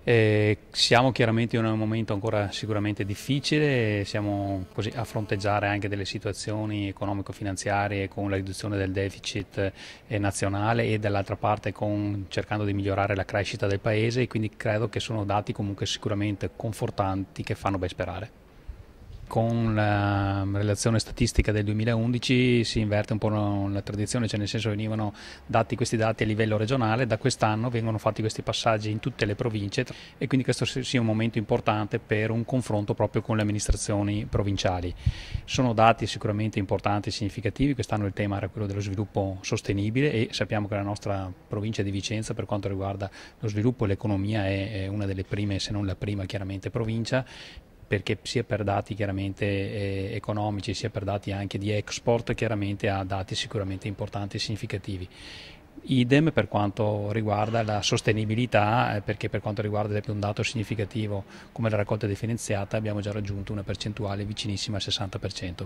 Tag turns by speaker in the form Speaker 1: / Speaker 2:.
Speaker 1: Siamo chiaramente in un momento ancora sicuramente difficile, siamo così a fronteggiare anche delle situazioni economico-finanziarie con la riduzione del deficit nazionale e dall'altra parte cercando di migliorare la crescita del paese, e quindi credo che sono dati comunque sicuramente confortanti che fanno ben sperare. Con la relazione statistica del 2011 si inverte un po' la tradizione, cioè nel senso venivano dati questi dati a livello regionale, da quest'anno vengono fatti questi passaggi in tutte le province, e quindi questo sia un momento importante per un confronto proprio con le amministrazioni provinciali. Sono dati sicuramente importanti e significativi. Quest'anno il tema era quello dello sviluppo sostenibile, e sappiamo che la nostra provincia di Vicenza, per quanto riguarda lo sviluppo e l'economia, è una delle prime, se non la prima chiaramente, provincia, perché sia per dati chiaramente economici, sia per dati anche di export, chiaramente ha dati sicuramente importanti e significativi. Idem per quanto riguarda la sostenibilità, perché per quanto riguarda un dato significativo come la raccolta differenziata abbiamo già raggiunto una percentuale vicinissima al 60%.